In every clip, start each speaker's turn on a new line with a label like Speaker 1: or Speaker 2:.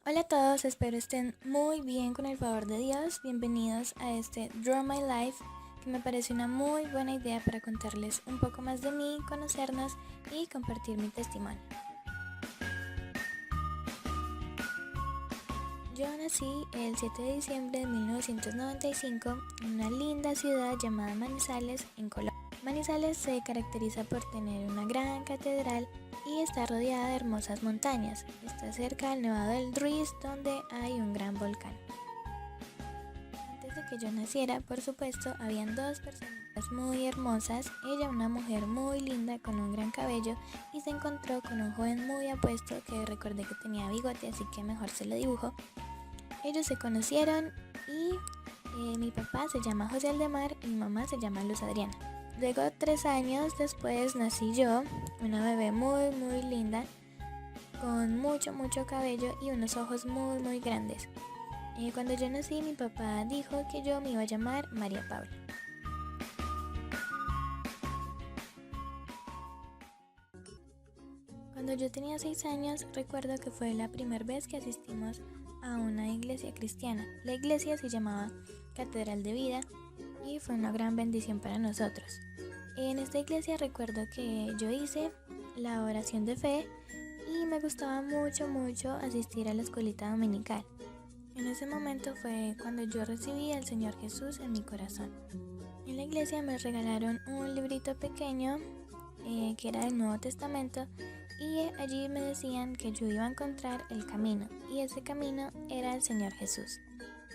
Speaker 1: Hola a todos, espero estén muy bien con el favor de Dios. Bienvenidos a este Draw My Life, que me parece una muy buena idea para contarles un poco más de mí, conocernos y compartir mi testimonio. Yo nací el 7 de diciembre de 1995 en una linda ciudad llamada Manizales, en Colombia. Manizales se caracteriza por tener una gran catedral y está rodeada de hermosas montañas. Está cerca del Nevado del Ruiz, donde hay un gran volcán. Antes de que yo naciera, por supuesto, habían dos personas muy hermosas. Ella, una mujer muy linda con un gran cabello, y se encontró con un joven muy apuesto que recordé que tenía bigote, así que mejor se lo dibujo. Ellos se conocieron y mi papá se llama José Aldemar y mi mamá se llama Luz Adriana. Luego, 3 años después, nací yo, una bebé muy linda, con mucho cabello y unos ojos muy grandes. Cuando yo nací, mi papá dijo que yo me iba a llamar María Paula. Cuando yo tenía 6 años, recuerdo que fue la primera vez que asistimos a una iglesia cristiana. La iglesia se llamaba Catedral de Vida y fue una gran bendición para nosotros. En esta iglesia recuerdo que yo hice la oración de fe y me gustaba mucho asistir a la escuelita dominical. En ese momento fue cuando yo recibí al Señor Jesús en mi corazón. En la iglesia me regalaron un librito pequeño que era del Nuevo Testamento, y allí me decían que yo iba a encontrar el camino, y ese camino era el Señor Jesús.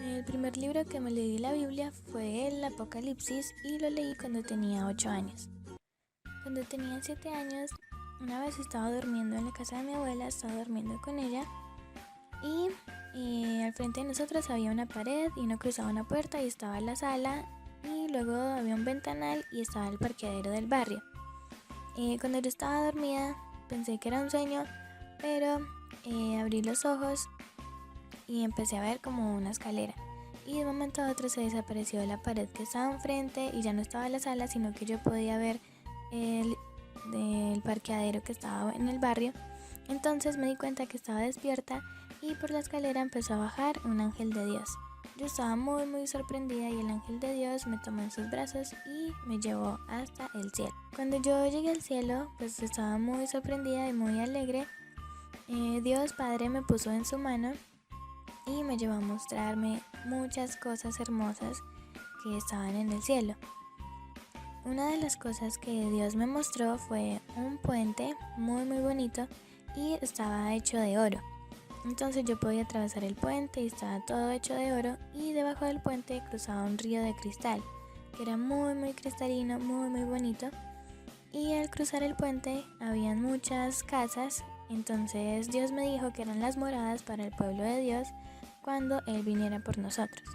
Speaker 1: El primer libro que me leí la Biblia fue el Apocalipsis, y lo leí cuando tenía 8 años. Cuando tenía 7 años, una vez estaba durmiendo en la casa de mi abuela, estaba durmiendo con ella, y al frente de nosotros había una pared y uno cruzaba una puerta y estaba la sala, y luego había un ventanal y estaba el parqueadero del barrio. Cuando yo estaba dormida pensé que era un sueño, pero abrí los ojos y empecé a ver como una escalera, y de un momento a otro se desapareció la pared que estaba enfrente y ya no estaba la sala, sino que yo podía ver el parqueadero que estaba en el barrio. Entonces me di cuenta que estaba despierta, y por la escalera empezó a bajar un ángel de Dios. Yo estaba muy sorprendida, y el ángel de Dios me tomó en sus brazos y me llevó hasta el cielo. Cuando yo llegué al cielo, pues estaba muy sorprendida y muy alegre. Dios Padre me puso en su mano y me llevó a mostrarme muchas cosas hermosas que estaban en el cielo. Una de las cosas que Dios me mostró fue un puente muy bonito, y estaba hecho de oro. Entonces yo podía atravesar el puente y estaba todo hecho de oro, y debajo del puente cruzaba un río de cristal que era muy cristalino, muy bonito. Y al cruzar el puente habían muchas casas. Entonces Dios me dijo que eran las moradas para el pueblo de Dios cuando Él viniera por nosotros.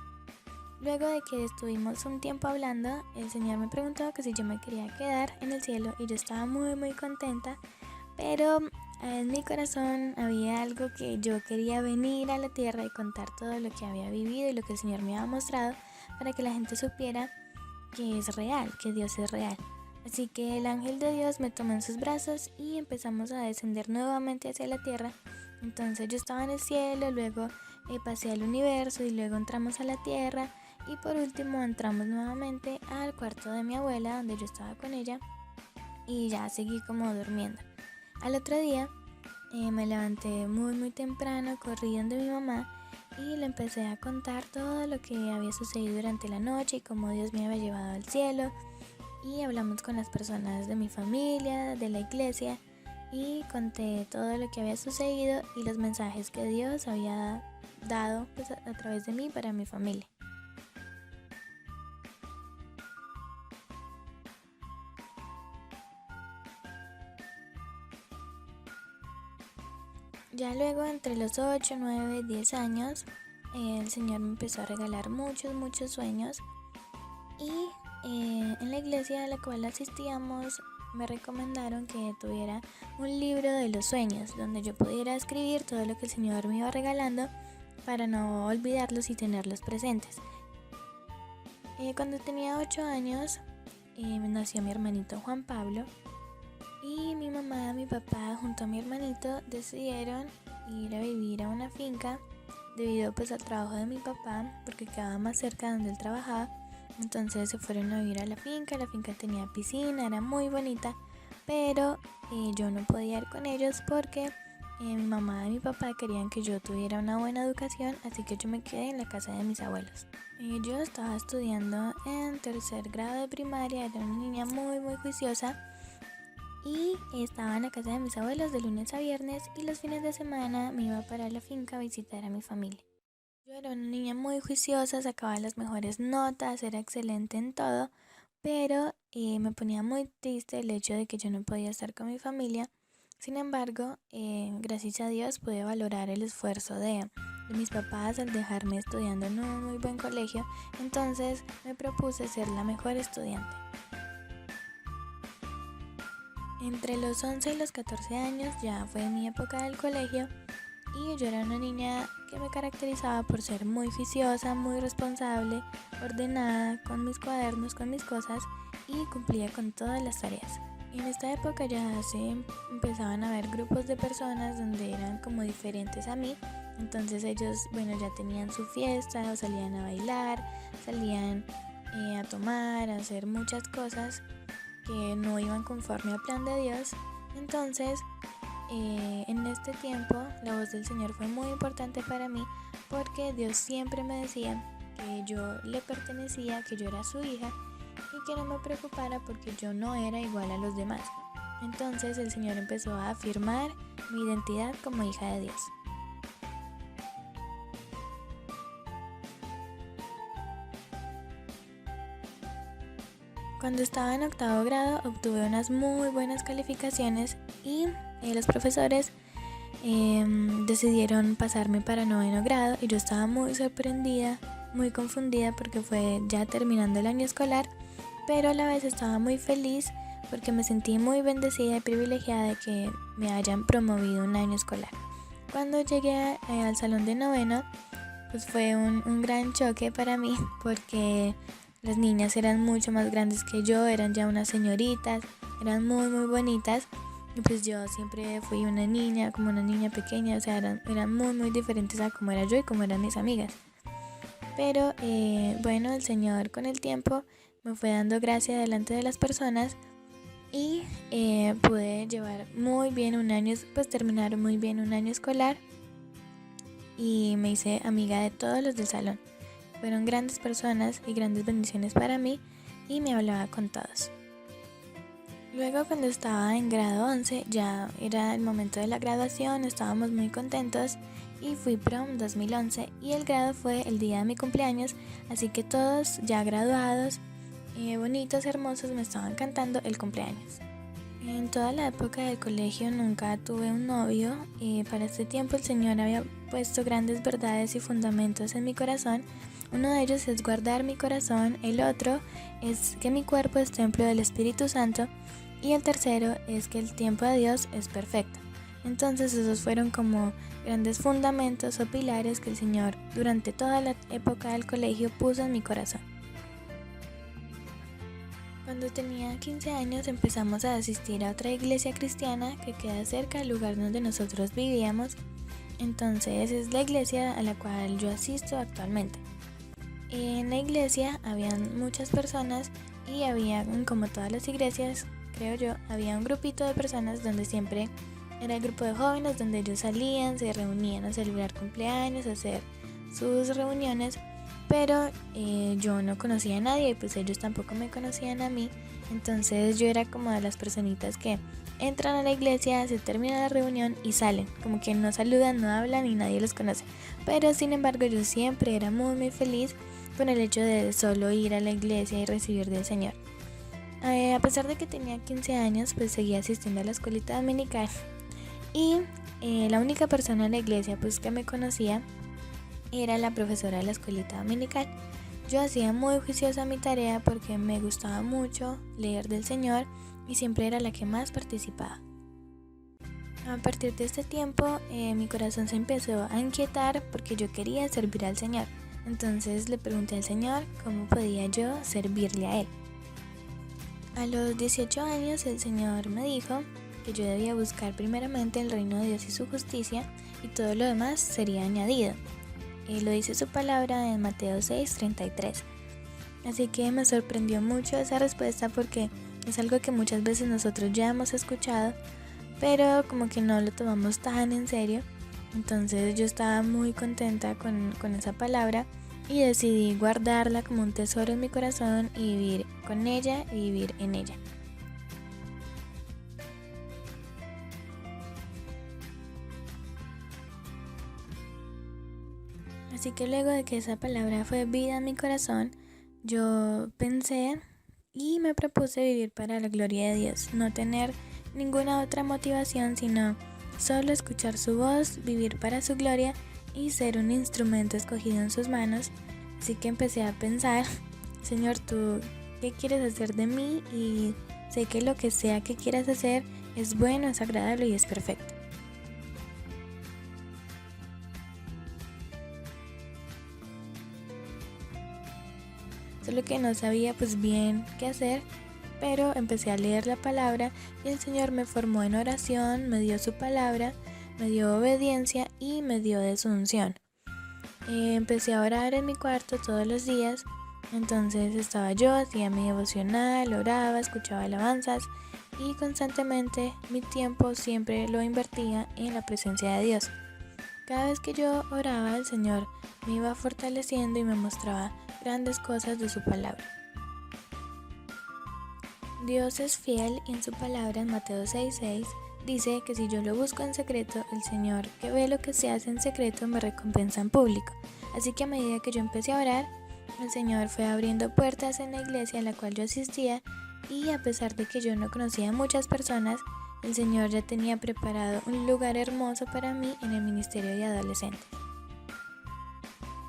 Speaker 1: Luego de que estuvimos un tiempo hablando, el Señor me preguntó que si yo me quería quedar en el cielo, y yo estaba muy contenta, pero en mi corazón había algo que yo quería venir a la tierra y contar todo lo que había vivido y lo que el Señor me había mostrado, para que la gente supiera que es real, que Dios es real. Así que el ángel de Dios me tomó en sus brazos y empezamos a descender nuevamente hacia la tierra. Entonces yo estaba en el cielo, luego pasé al universo y luego entramos a la tierra, y por último entramos nuevamente al cuarto de mi abuela donde yo estaba con ella, y ya seguí como durmiendo. Al otro día me levanté muy temprano, corrí donde mi mamá y le empecé a contar todo lo que había sucedido durante la noche y cómo Dios me había llevado al cielo. Y hablamos con las personas de mi familia, de la iglesia, y conté todo lo que había sucedido y los mensajes que Dios había dado, pues, a través de mí para mi familia. Ya luego, entre los 8, 9, 10 años, el Señor me empezó a regalar muchos sueños, y en la iglesia a la cual asistíamos me recomendaron que tuviera un libro de los sueños donde yo pudiera escribir todo lo que el Señor me iba regalando para no olvidarlos y tenerlos presentes. Cuando tenía 8 años nació mi hermanito Juan Pablo, y mi mamá, mi papá junto a mi hermanito decidieron ir a vivir a una finca debido pues al trabajo de mi papá, porque quedaba más cerca de donde él trabajaba. Entonces se fueron a vivir a la finca tenía piscina, era muy bonita, pero yo no podía ir con ellos porque mi mamá y mi papá querían que yo tuviera una buena educación, así que yo me quedé en la casa de mis abuelos. Yo estaba estudiando en tercer grado de primaria, era una niña muy juiciosa y estaba en la casa de mis abuelos de lunes a viernes y los fines de semana me iba para la finca a visitar a mi familia. Yo era una niña muy juiciosa, sacaba las mejores notas, era excelente en todo, pero me ponía muy triste el hecho de que yo no podía estar con mi familia. Sin embargo, gracias a Dios pude valorar el esfuerzo de mis papás al dejarme estudiando en un muy buen colegio, entonces me propuse ser la mejor estudiante. Entre los 11 y los 14 años ya fue mi época del colegio y yo era una niña que me caracterizaba por ser muy juiciosa, muy responsable, ordenada, con mis cuadernos, con mis cosas y cumplía con todas las tareas. En esta época ya se empezaban a ver grupos de personas donde eran como diferentes a mí, entonces ellos, bueno, ya tenían su fiesta, o salían a bailar, salían a tomar, a hacer muchas cosas que no iban conforme al plan de Dios. Entonces, en este tiempo, la voz del Señor fue muy importante para mí porque Dios siempre me decía que yo le pertenecía, que yo era su hija y que no me preocupara porque yo no era igual a los demás. Entonces el Señor empezó a afirmar mi identidad como hija de Dios. Cuando estaba en octavo grado obtuve unas muy buenas calificaciones y los profesores decidieron pasarme para noveno grado y yo estaba muy sorprendida, muy confundida porque fue ya terminando el año escolar, pero a la vez estaba muy feliz porque me sentí muy bendecida y privilegiada de que me hayan promovido un año escolar. Cuando llegué al salón de noveno, pues fue un gran choque para mí porque las niñas eran mucho más grandes que yo, eran ya unas señoritas, eran muy bonitas. Y pues yo siempre fui una niña, como una niña pequeña, o sea, eran muy diferentes a como era yo y como eran mis amigas. Pero bueno, el Señor con el tiempo me fue dando gracia delante de las personas y pude llevar muy bien un año, pues terminar muy bien un año escolar y me hice amiga de todos los del salón. Fueron grandes personas y grandes bendiciones para mí y me hablaba con todos. Luego cuando estaba en grado 11 ya era el momento de la graduación, estábamos muy contentos y fui prom 2011 y el grado fue el día de mi cumpleaños, así que todos ya graduados, bonitos, hermosos, me estaban cantando el cumpleaños. En toda la época del colegio nunca tuve un novio y para este tiempo el Señor había puesto grandes verdades y fundamentos en mi corazón. Uno de ellos es guardar mi corazón, el otro es que mi cuerpo es templo del Espíritu Santo y el tercero es que el tiempo de Dios es perfecto. Entonces esos fueron como grandes fundamentos o pilares que el Señor durante toda la época del colegio puso en mi corazón. Cuando tenía 15 años empezamos a asistir a otra iglesia cristiana que queda cerca del lugar donde nosotros vivíamos. Entonces es la iglesia a la cual yo asisto actualmente. En la iglesia habían muchas personas y había, como todas las iglesias, creo yo, había un grupito de personas donde siempre era el grupo de jóvenes donde ellos salían, se reunían a celebrar cumpleaños, a hacer sus reuniones, pero yo no conocía a nadie y pues ellos tampoco me conocían a mí. Entonces yo era como de las personitas que entran a la iglesia, se termina la reunión y salen, como que no saludan, no hablan y nadie los conoce. Pero sin embargo yo siempre era muy feliz con el hecho de solo ir a la iglesia y recibir del Señor. A pesar de que tenía 15 años, pues seguía asistiendo a la escuelita dominical y la única persona en la iglesia pues que me conocía era la profesora de la escuelita dominical. Yo hacía muy juiciosa mi tarea porque me gustaba mucho leer del Señor y siempre era la que más participaba. A partir de este tiempo mi corazón se empezó a inquietar porque yo quería servir al Señor. Entonces le pregunté al Señor cómo podía yo servirle a Él. A los 18 años el Señor me dijo que yo debía buscar primeramente el reino de Dios y su justicia y todo lo demás sería añadido. Lo dice su palabra en Mateo 6:33. Así que me sorprendió mucho esa respuesta porque es algo que muchas veces nosotros ya hemos escuchado, pero como que no lo tomamos tan en serio. Entonces yo estaba muy contenta con esa palabra y decidí guardarla como un tesoro en mi corazón y vivir con ella y vivir en ella. Así que luego de que esa palabra fue vida en mi corazón, yo pensé y me propuse vivir para la gloria de Dios, no tener ninguna otra motivación sino solo escuchar su voz, vivir para su gloria y ser un instrumento escogido en sus manos. Así que empecé a pensar, Señor, ¿tú qué quieres hacer de mí? Y sé que lo que sea que quieras hacer es bueno, es agradable y es perfecto. Solo que no sabía pues bien qué hacer, pero empecé a leer la palabra y el Señor me formó en oración, me dio su palabra, me dio obediencia y me dio de su unción. Empecé a orar en mi cuarto todos los días, entonces estaba yo, hacía mi devocional, oraba, escuchaba alabanzas y constantemente mi tiempo siempre lo invertía en la presencia de Dios. Cada vez que yo oraba, el Señor me iba fortaleciendo y me mostraba grandes cosas de su palabra. Dios es fiel y en su palabra en Mateo 6:6 dice que si yo lo busco en secreto, el Señor que ve lo que se hace en secreto me recompensa en público. Así que a medida que yo empecé a orar, el Señor fue abriendo puertas en la iglesia a la cual yo asistía y a pesar de que yo no conocía a muchas personas, el Señor ya tenía preparado un lugar hermoso para mí en el ministerio de adolescentes.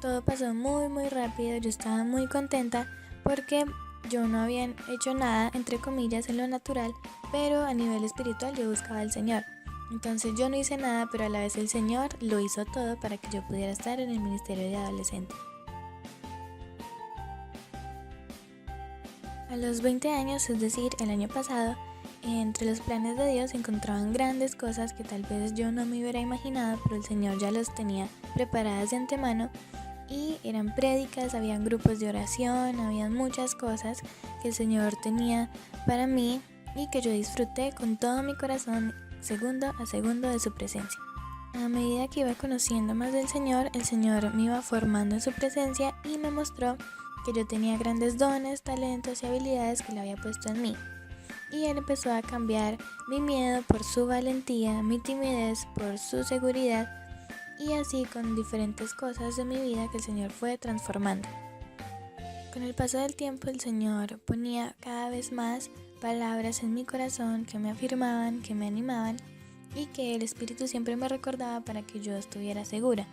Speaker 1: Todo pasó muy rápido, yo estaba muy contenta porque yo no había hecho nada, entre comillas, en lo natural, pero a nivel espiritual yo buscaba al Señor. Entonces yo no hice nada, pero a la vez el Señor lo hizo todo para que yo pudiera estar en el ministerio de adolescentes. A los 20 años, es decir, el año pasado, entre los planes de Dios se encontraban grandes cosas que tal vez yo no me hubiera imaginado, pero el Señor ya los tenía preparadas de antemano. Y eran prédicas, habían grupos de oración, habían muchas cosas que el Señor tenía para mí y que yo disfruté con todo mi corazón, segundo a segundo de su presencia. A medida que iba conociendo más del Señor, el Señor me iba formando en su presencia y me mostró que yo tenía grandes dones, talentos y habilidades que Él había puesto en mí. Y Él empezó a cambiar mi miedo por su valentía, mi timidez por su seguridad, y así con diferentes cosas de mi vida que el Señor fue transformando. Con el paso del tiempo el Señor ponía cada vez más palabras en mi corazón que me afirmaban, que me animaban y que el Espíritu siempre me recordaba para que yo estuviera segura.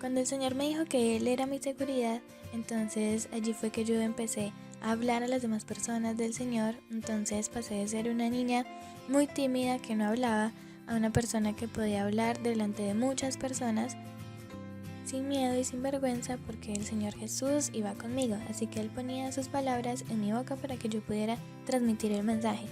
Speaker 1: Cuando el Señor me dijo que Él era mi seguridad, entonces allí fue que yo empecé a hablar a las demás personas del Señor. Entonces pasé de ser una niña muy tímida que no hablaba a una persona que podía hablar delante de muchas personas sin miedo y sin vergüenza porque el Señor Jesús iba conmigo, así que Él ponía sus palabras en mi boca para que yo pudiera transmitir el mensaje.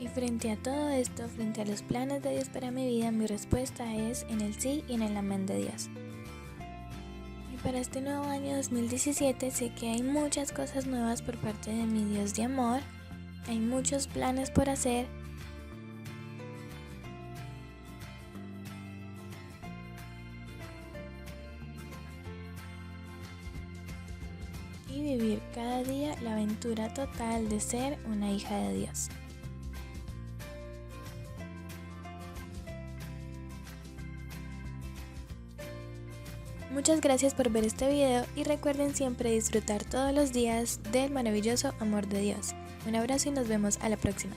Speaker 1: Y frente a todo esto, frente a los planes de Dios para mi vida, mi respuesta es en el sí y en el amén de Dios. Para este nuevo año 2017 sé que hay muchas cosas nuevas por parte de mi Dios de amor, hay muchos planes por hacer y vivir cada día la aventura total de ser una hija de Dios. Muchas gracias por ver este video y recuerden siempre disfrutar todos los días del maravilloso amor de Dios. Un abrazo y nos vemos a la próxima.